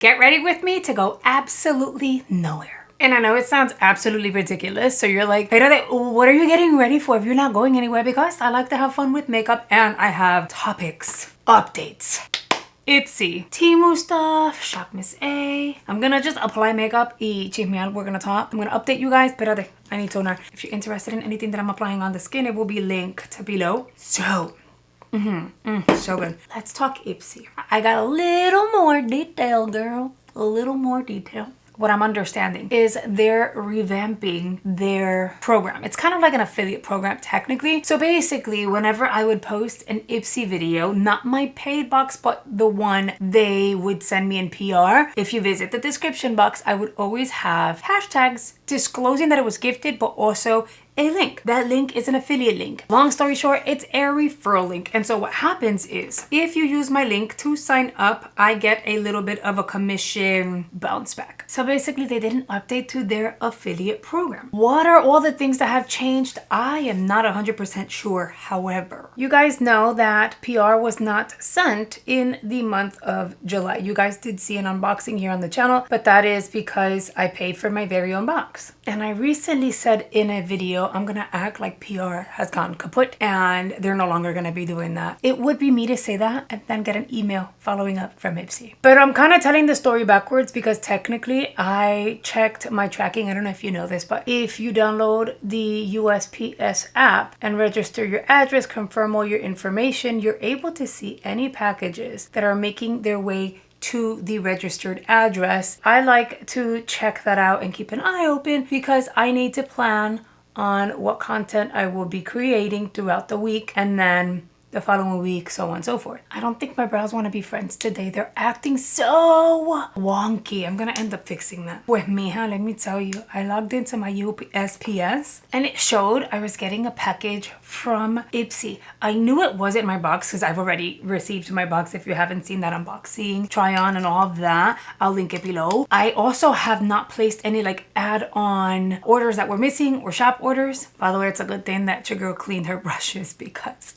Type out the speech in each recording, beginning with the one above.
Get ready with me to go absolutely nowhere. And I know it sounds absolutely ridiculous, so you're like, what are you getting ready for if you're not going anywhere? Because I like to have fun with makeup and I have topics, updates, Ipsy Temu stuff, Shock Miss A. I'm gonna just apply makeup y chismear. We're gonna talk. I'm gonna update you guys. Espérate, I need toner. If you're interested in anything that I'm applying on the skin, it will be linked below. So, so good. Let's talk Ipsy. I got a little more detail, girl. A little more detail. What I'm understanding is they're revamping their program. It's kind of like an affiliate program technically. So basically, whenever I would post an Ipsy video, not my paid box, but the one they would send me in PR, if you visit the description box, I would always have hashtags disclosing that it was gifted, but also a link. That link is an affiliate link. Long story short, it's a referral link. And so what happens is if you use my link to sign up, I get a little bit of a commission bounce back. So basically they did an update to their affiliate program. What are all the things that have changed? I am not 100% sure. However, you guys know that PR was not sent in the month of July. You guys did see an unboxing here on the channel, but that is because I paid for my very own box. And I recently said in a video, I'm gonna act like PR has gone kaput and they're no longer gonna be doing that. It would be me to say that and then get an email following up from Ipsy. But I'm kind of telling the story backwards because technically I checked my tracking. I don't know if you know this, but if you download the USPS app and register your address, confirm all your information, you're able to see any packages that are making their way to the registered address. I like to check that out and keep an eye open because I need to plan on what content I will be creating throughout the week and then the following week, so on and so forth. I don't think my brows want to be friends today. They're acting so wonky. I'm gonna end up fixing that. Pues mija, let me tell you, I logged into my USPS and it showed I was getting a package from Ipsy. I knew it wasn't my box because I've already received my box. If you haven't seen that unboxing, try on and all of that, I'll link it below. I also have not placed any like add-on orders that were missing or shop orders. By the way, it's a good thing that your girl cleaned her brushes because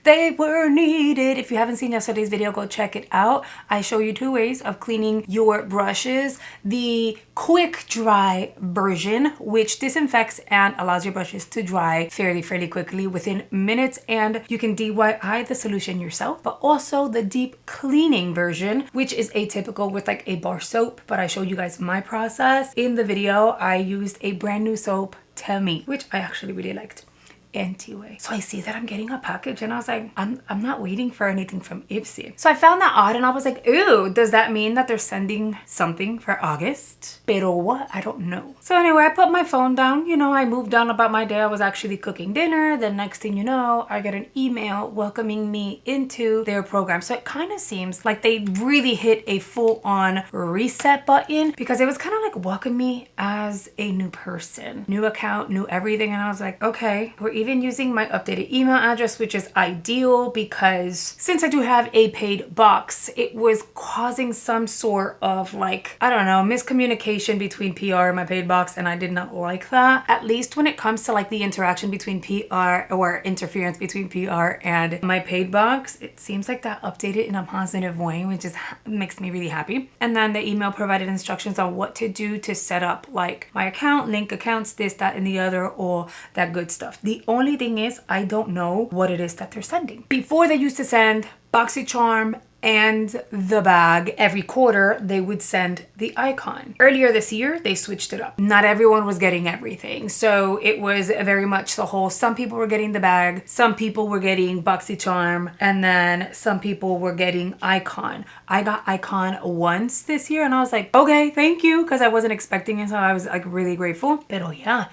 they were needed. If you haven't seen yesterday's video, go check it out. I show you 2 ways of cleaning your brushes. The quick dry version, which disinfects and allows your brushes to dry fairly quickly within minutes, and you can DIY the solution yourself. But also the deep cleaning version, which is atypical with like a bar soap, but I showed you guys my process. In the video, I used a brand new soap, Temu, which I actually really liked. Anyway, so I see that I'm getting a package and I was like, I'm not waiting for anything from Ipsy. So I found that odd and I was like, ooh, does that mean that they're sending something for August? Pero what? I don't know. So anyway, I put my phone down. You know, I moved on about my day. I was actually cooking dinner. The next thing you know, I get an email welcoming me into their program. So it kind of seems like they really hit a full-on reset button because it was kind of like welcome me as a new person, new account, new everything. And I was like, okay, we're even using my updated email address, which is ideal because since I do have a paid box, it was causing some sort of like, I don't know, miscommunication between PR and my paid box, and I did not like that. At least when it comes to like the interaction between PR or interference between PR and my paid box, it seems like that updated in a positive way, which is makes me really happy. And then the email provided instructions on what to do to set up like my account, link accounts, this, that, and the other, all that good stuff. The only thing is I don't know what it is that they're sending. Before they used to send BoxyCharm and the bag. Every quarter they would send the icon. Earlier this year they switched it up. Not everyone was getting everything, so it was very much the whole, some people were getting the bag, some people were getting BoxyCharm, and then some people were getting icon. I got icon once this year and I was like, okay, thank you, because I wasn't expecting it, so I was like really grateful. But yeah,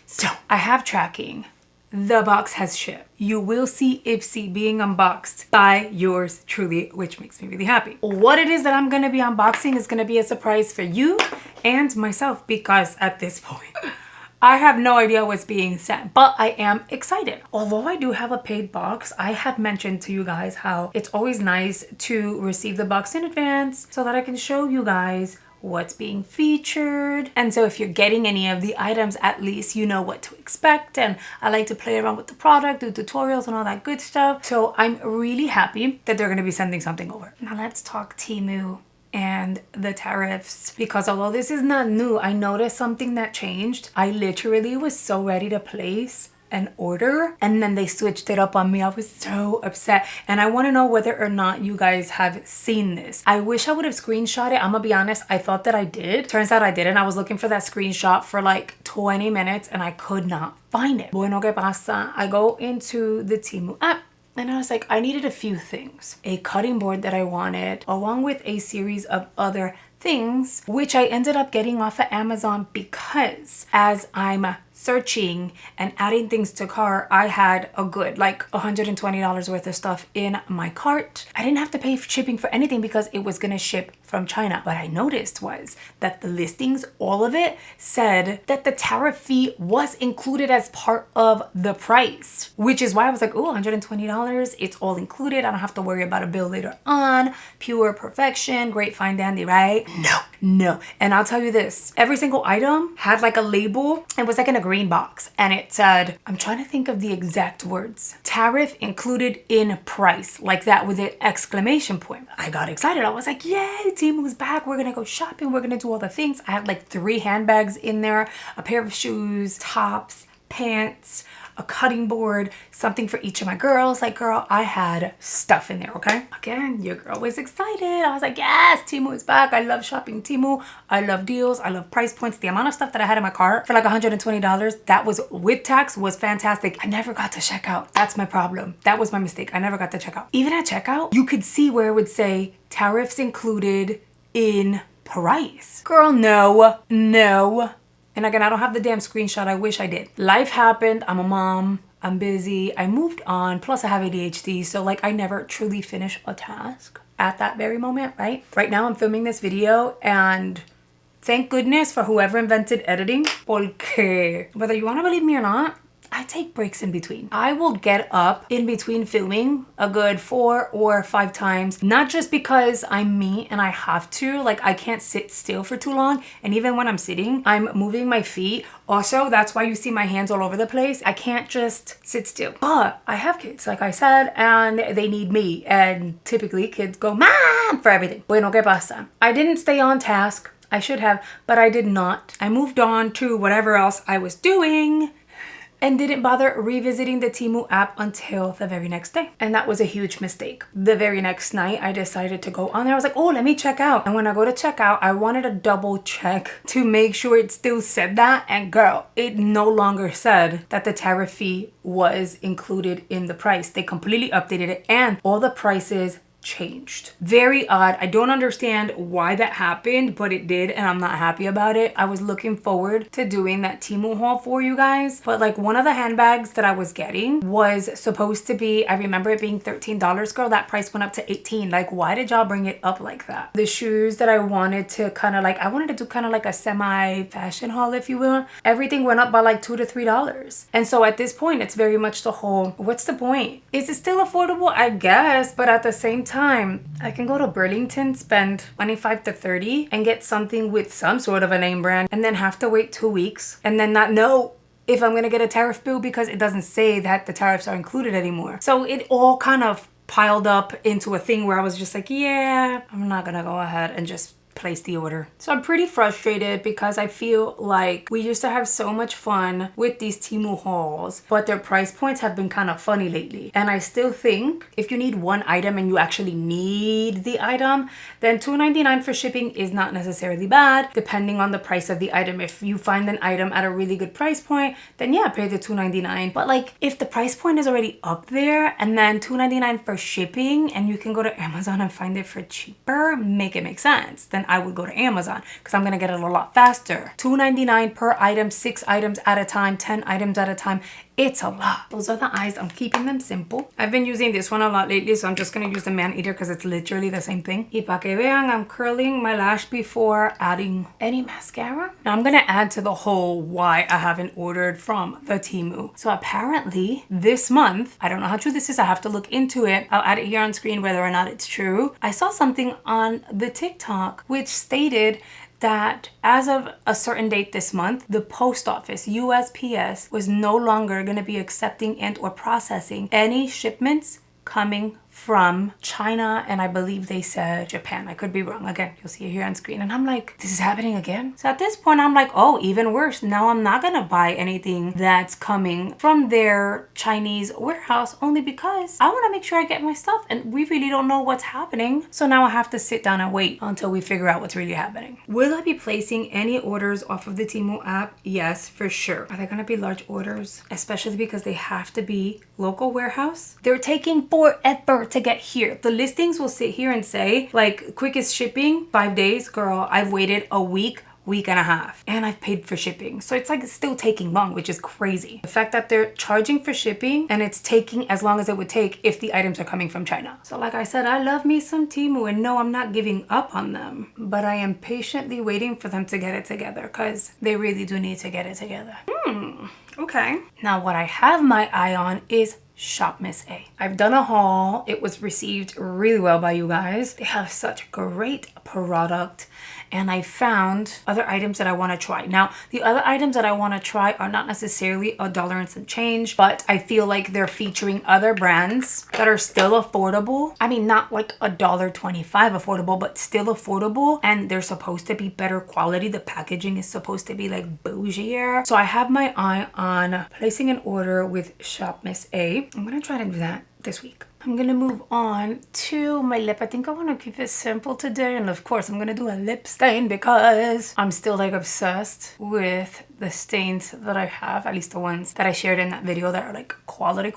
so I have tracking. The box has shipped. You will see Ipsy being unboxed by yours truly, which makes me really happy. What it is that I'm gonna be unboxing is gonna be a surprise for you and myself, because at this point, I have no idea what's being sent, but I am excited. Although I do have a paid box, I had mentioned to you guys how it's always nice to receive the box in advance so that I can show you guys what's being featured. And so if you're getting any of the items, at least you know what to expect. And I like to play around with the product, do tutorials and all that good stuff. So I'm really happy that they're going to be sending something over. Now let's talk Temu and the tariffs, because although this is not new, I noticed something that changed. I literally was so ready to place an order and then they switched it up on me. I was so upset, and I want to know whether or not you guys have seen this. I wish I would have screenshot it. I'm gonna be honest, I thought that I did. Turns out I didn't. I was looking for that screenshot for like 20 minutes and I could not find it. Bueno, ¿qué pasa? I go into the Temu app and I was like, I needed a few things. A cutting board that I wanted, along with a series of other things, which I ended up getting off of Amazon because as I'm searching and adding things to cart, I had a good like $120 worth of stuff in my cart. I didn't have to pay for shipping for anything because it was gonna ship from China. What I noticed was that the listings, all of it, said that the tariff fee was included as part of the price, which is why I was like, oh, $120, it's all included. I don't have to worry about a bill later on. Pure perfection, great fine dandy, right? No. And I'll tell you this, every single item had like a label. It was like in a green box and it said, I'm trying to think of the exact words, tariff included in price, like that with an exclamation point. I got excited. I was like, yay, Temu's back. We're gonna go shopping. We're gonna do all the things. I had like 3 handbags in there, a pair of shoes, tops, pants, a cutting board, something for each of my girls. Like, girl, I had stuff in there, okay? Again, your girl was excited. I was like, yes, Temu is back. I love shopping Temu. I love deals. I love price points. The amount of stuff that I had in my cart for like $120, that was with tax, was fantastic. I never got to check out. That's my problem. That was my mistake. I never got to check out. Even at checkout, you could see where it would say tariffs included in price. Girl, no. And again, I don't have the damn screenshot. I wish I did. Life happened. I'm a mom. I'm busy. I moved on. Plus I have ADHD. So like I never truly finish a task at that very moment, right? Right now I'm filming this video and thank goodness for whoever invented editing. Porque whether you want to believe me or not, I take breaks in between. I will get up in between filming a good 4 or 5 times, not just because I'm me and I have to, like I can't sit still for too long. And even when I'm sitting, I'm moving my feet. Also, that's why you see my hands all over the place. I can't just sit still. But I have kids, like I said, and they need me. And typically kids go, Mom, for everything. Bueno, ¿qué pasa? I didn't stay on task. I should have, but I did not. I moved on to whatever else I was doing and didn't bother revisiting the Temu app until the very next day. And that was a huge mistake. The very next night, I decided to go on there. I was like, oh, let me check out. And when I go to check out, I wanted to double check to make sure it still said that. And girl, it no longer said that the tariff fee was included in the price. They completely updated it and all the prices changed. Very odd. I don't understand why that happened, but it did, and I'm not happy about it. I was looking forward to doing that Temu haul for you guys, but like one of the handbags that I was getting was supposed to be, I remember it being $13, girl. That price went up to $18. Like, why did y'all bring it up like that? The shoes that I wanted to kind of like, I wanted to do kind of like a semi-fashion haul, if you will. Everything went up by like $2 to $3. And so at this point, it's very much the whole, what's the point? Is it still affordable? I guess, but at the same time, I can go to Burlington, spend $25 to $30 and get something with some sort of a name brand and then have to wait 2 weeks and then not know if I'm gonna get a tariff bill because it doesn't say that the tariffs are included anymore. So it all kind of piled up into a thing where I was just like, yeah, I'm not gonna go ahead and just place the order. So I'm pretty frustrated because I feel like we used to have so much fun with these Temu hauls, but their price points have been kind of funny lately. And I still think if you need one item and you actually need the item, then $2.99 for shipping is not necessarily bad, depending on the price of the item. If you find an item at a really good price point, then yeah, pay the $2.99. But like if the price point is already up there and then $2.99 for shipping and you can go to Amazon and find it for cheaper, make it make sense. Then I would go to Amazon because I'm gonna get it a lot faster. $2.99 per item, 6 items at a time, 10 items at a time. It's a lot. Those are the eyes. I'm keeping them simple. I've been using this one a lot lately, so I'm just gonna use the man eater because it's literally the same thing. Y pa que vean, I'm curling my lash before adding any mascara. Now I'm gonna add to the whole why I haven't ordered from the Temu. So apparently this month, I don't know how true this is. I have to look into it. I'll add it here on screen whether or not it's true. I saw something on the TikTok which stated that as of a certain date this month, the post office, USPS, was no longer going to be accepting and or processing any shipments coming from China, and I believe they said Japan. I could be wrong. Again, you'll see it here on screen. And I'm like, this is happening again? So at this point, I'm like, oh, even worse. Now I'm not gonna buy anything that's coming from their Chinese warehouse, only because I wanna make sure I get my stuff, and we really don't know what's happening. So now I have to sit down and wait until we figure out what's really happening. Will I be placing any orders off of the Temu app? Yes, for sure. Are they gonna be large orders? Especially because they have to be local warehouse. They're taking forever to get here. The listings will sit here and say like quickest shipping 5 days. Girl, I've waited a week and a half, and I've paid for shipping. So it's like it's still taking long, which is crazy. The fact that they're charging for shipping and it's taking as long as it would take if the items are coming from China. So like I said, I love me some Temu, and no, I'm not giving up on them, but I am patiently waiting for them to get it together, because they really do need to get it together. Okay. Now what I have my eye on is Shop Miss A. I've done a haul. It was received really well by you guys. They have such great product, and I found other items that I want to try. Now, the other items that I want to try are not necessarily $1 and some change, but I feel like they're featuring other brands that are still affordable. I mean, not like $1.25 affordable, but still affordable, and they're supposed to be better quality. The packaging is supposed to be like bougier. So I have my eye on placing an order with Shop Miss A. I'm gonna try to do that this week. I'm gonna move on to my lip. I think I want to keep it simple today, and of course I'm gonna do a lip stain because I'm still like obsessed with the stains that I have, at least the ones that I shared in that video that are like quality.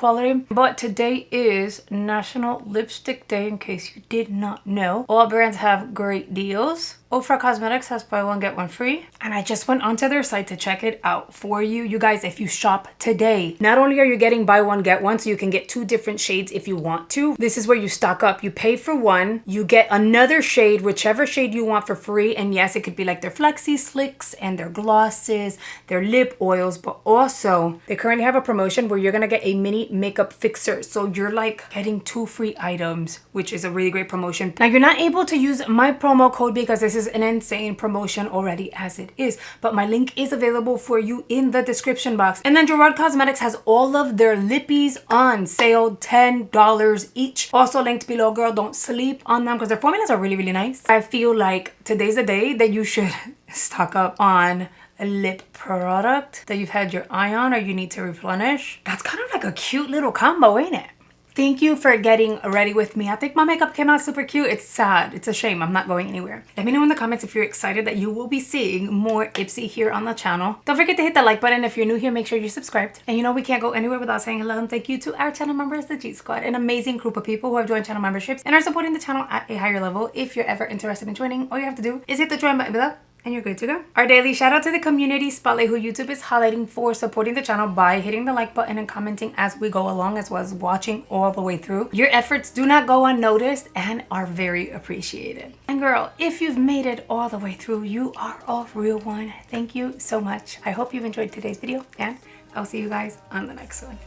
But today is National Lipstick Day, in case you did not know. All brands have great deals. Gerard Cosmetics has buy one get one free, and I just went onto their site to check it out for you. You guys, if you shop today, not only are you getting buy one get one, so you can get 2 different shades if you want to. This is where you stock up. You pay for one, you get another shade, whichever shade you want, for free. And yes, it could be like their Flexi Slicks and their glosses, their lip oils, but also they currently have a promotion where you're gonna get a mini makeup fixer. So you're like getting 2 free items, which is a really great promotion. Now you're not able to use my promo code because this is an insane promotion already as it is, but my link is available for you in the description box. And then Gerard Cosmetics has all of their lippies on sale, $10 each. Also linked below. Girl, don't sleep on them because their formulas are really nice. I feel like today's the day that you should stock up on a lip product that you've had your eye on or you need to replenish. That's kind of like a cute little combo, ain't it? Thank you for getting ready with me. I think my makeup came out super cute. It's sad. It's a shame. I'm not going anywhere. Let me know in the comments if you're excited that you will be seeing more Ipsy here on the channel. Don't forget to hit the like button. If you're new here, make sure you're subscribed. And you know we can't go anywhere without saying hello and thank you to our channel members, the G Squad, an amazing group of people who have joined channel memberships and are supporting the channel at a higher level. If you're ever interested in joining, all you have to do is hit the join button below, and you're good to go. Our daily shout out to the community spotlight, who YouTube is highlighting for supporting the channel by hitting the like button and commenting as we go along, as well as watching all the way through. Your efforts do not go unnoticed and are very appreciated. And girl, if you've made it all the way through, you are a real one. Thank you so much. I hope you've enjoyed today's video, and I'll see you guys on the next one.